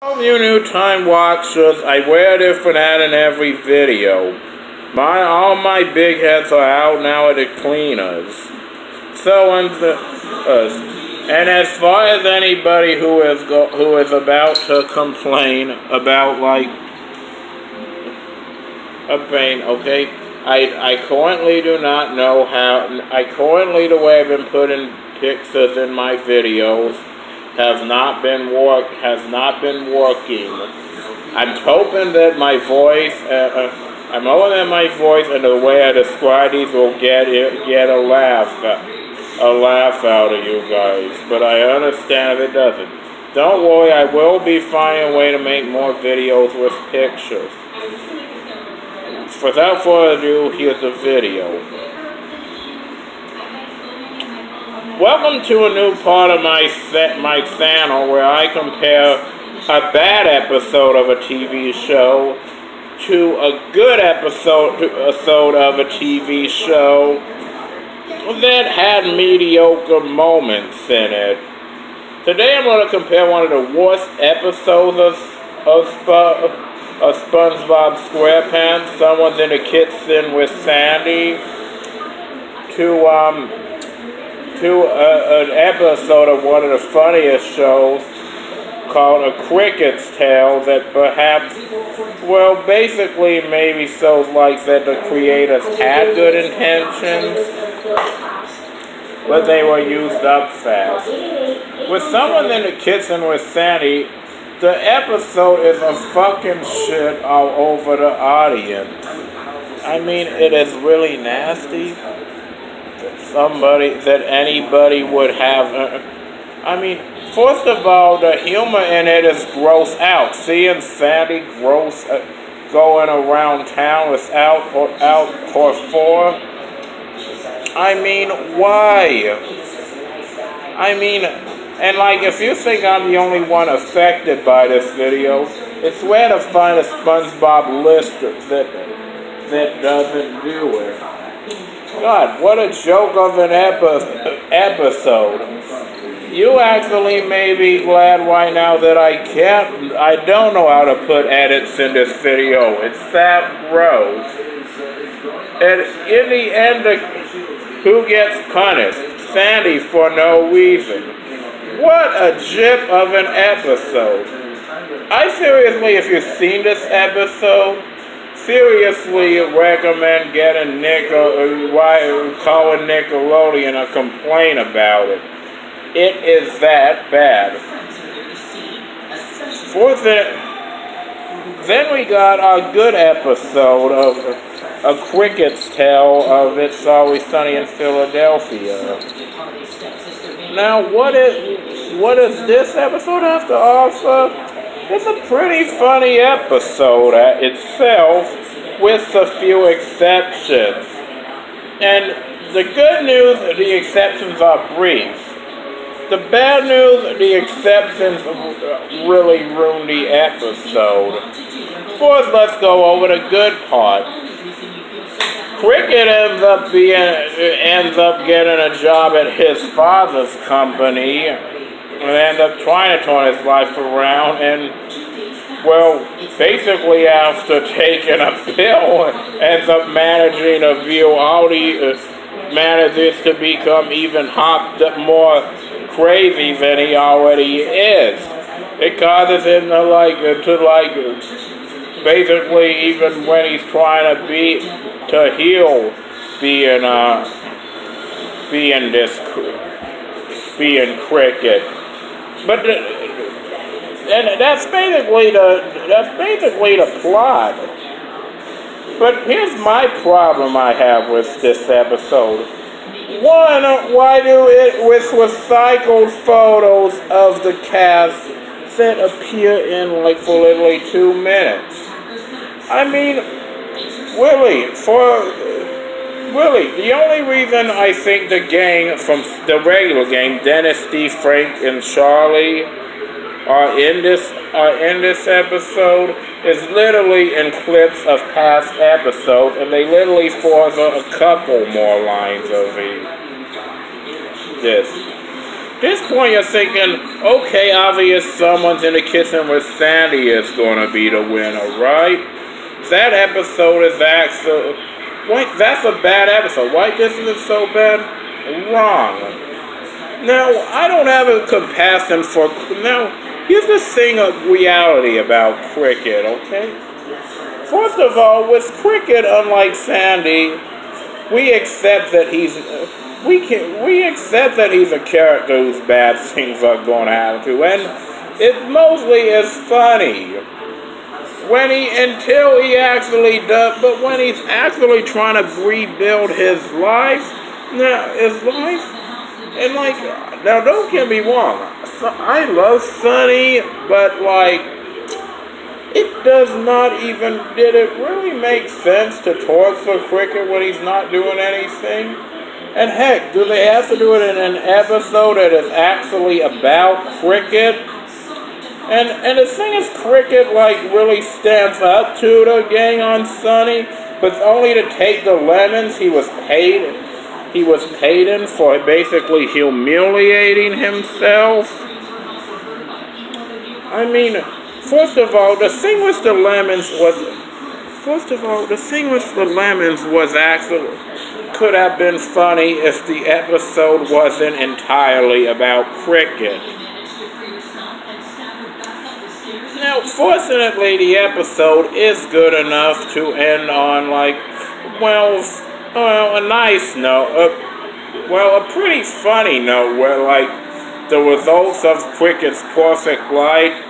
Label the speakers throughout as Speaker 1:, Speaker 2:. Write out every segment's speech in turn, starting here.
Speaker 1: All you new time watchers, I wear a different hat in every video. All my big heads are out now at the cleaners. And as far as anybody who is about to complain about a pain, okay, I currently do not know how. The way I've been putting pictures in my videos has not been working. I'm hoping that my voice, I'm hoping that my voice and the way I describe these will get a laugh out of you guys. But I understand if it doesn't. Don't worry, I will be finding a way to make more videos with pictures. Without further ado, here's the video. Welcome to a new part of my channel where I compare a bad episode of a TV show to a good episode of a TV show that had mediocre moments in it. Today I'm going to compare one of the worst episodes of SpongeBob SquarePants, Someone's in the Kitchen with Sandy, to an episode of one of the funniest shows called A Cricket's Tale that perhaps, basically maybe shows like that the creators had good intentions, but they were used up fast. With Someone in the Kitchen with Sandy, the episode is a fucking shit all over the audience. I mean, it is really nasty that anybody would have. First of all, the humor in it is gross out. Seeing Sandy going around town without her four. Why? And if you think I'm the only one affected by this video, it's rare to find a SpongeBob list that doesn't do it. God, what a joke of an episode. You actually may be glad right now that I don't know how to put edits in this video. It's that gross. And in the end, who gets punished? Sandy for no reason. What a jip of an episode. I seriously, if you've seen this episode, seriously recommend calling Nickelodeon and complain about it. It is that bad. Then we got a good episode of A Cricket's Tale of It's Always Sunny in Philadelphia. Now, what does this episode have to offer? It's a pretty funny episode itself, with a few exceptions. And the good news, the exceptions are brief. The bad news, the exceptions really ruin the episode. First, let's go over the good part. Cricket ends up getting a job at his father's company and ends up trying to turn his life around, and basically after taking a pill, ends up managing to manages to become even more crazy than he already is. It causes him to basically, even when he's trying to heal being Cricket. But that's basically the plot. But here's my problem I have with this episode. One, why do it with recycled photos of the cast that appear in for literally 2 minutes? Really, the only reason I think the gang from the regular gang, Dennis, Steve, Frank, and Charlie, are in this episode is literally in clips of past episodes, and they literally force a couple more lines of this. this point you're thinking, okay, obvious someone's in the kitchen with Sandy is gonna be the winner, right? That episode is actually, wait, that's a bad episode. Why this is so bad? Wrong. Now, I don't have a compassion for, now, here's the thing of reality about Cricket, okay? First of all, with Cricket, unlike Sandy, we accept that he's we accept that he's a character whose bad things are going to happen to, and it mostly is funny until he actually does. But when he's actually trying to rebuild his life, and like, now don't get me wrong, I love Sonny, but like, it does not even, did it really make sense to torture Cricket when he's not doing anything? And heck, do they have to do it in an episode that is actually about Cricket? And the thing is, Cricket like really stands up to the gang on Sonny, but only to take the lemons he was paid in for basically humiliating himself. I mean, first of all, the thing with the lemons was actually could have been funny if the episode wasn't entirely about Cricket. Now, fortunately, the episode is good enough to end on like, a nice note, a pretty funny note where like the results of Cricket's perfect life,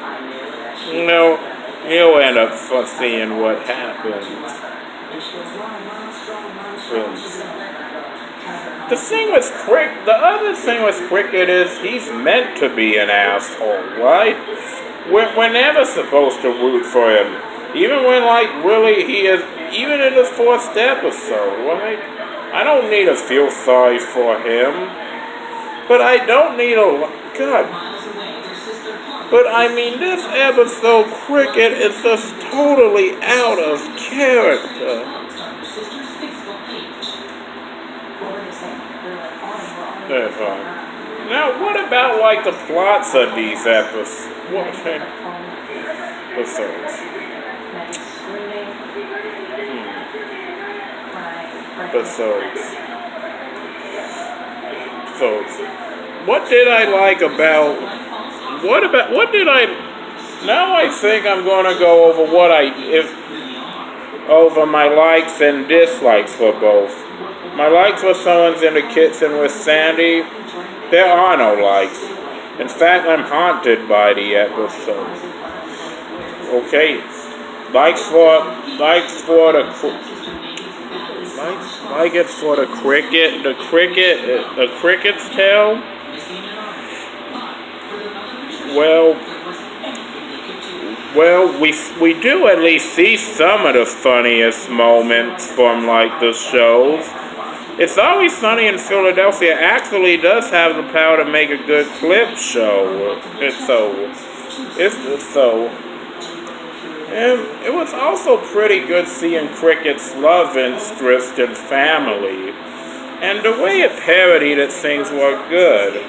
Speaker 1: you'll end up seeing what happens. The other thing with Cricket is he's meant to be an asshole, right? We're never supposed to root for him, even when like really he is, even in the fourth episode, right? I don't need to feel sorry for him, but I don't need But I mean, this episode, Cricket is just totally out of character. Now, what about like the plots of these episodes? What did I like about? Now I think I'm going to go over over my likes and dislikes for both. My likes for Someone's in the Kitchen with Sandy. There are no likes. In fact, I'm haunted by the episode. Okay, likes for the Cricket's Tale. Well, we do at least see some of the funniest moments from like the shows. It's Always Sunny in Philadelphia actually does have the power to make a good clip show. And it was also pretty good seeing Cricket's love interest and family. And the way it parodied it, things were good.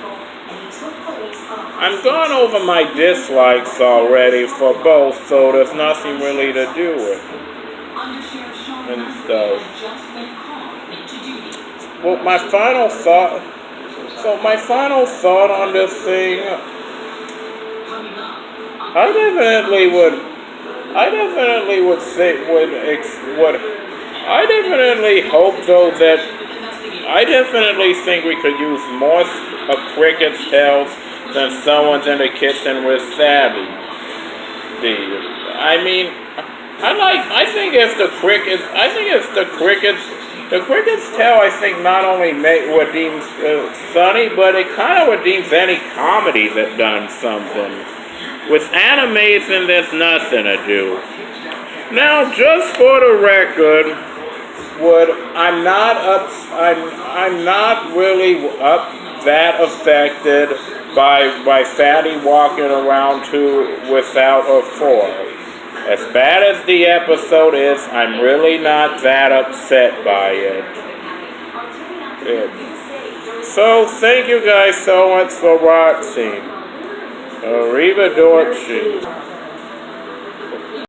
Speaker 1: I'm gone over my dislikes already for both, so there's nothing really to do with it. And stuff. Well, my final thought on this thing, I definitely think we could use more of Cricket's tales than Someone's in the Kitchen with Sandy. The Cricket's tale, I think, not only redeems Sunny, but it kind of redeems any comedy that done something. With animation, there's nothing to do. Now, just for the record, I'm not really that affected by Sandy walking around without a fork. As bad as the episode is, I'm really not that upset by it. So thank you guys so much for watching. Arrivederci.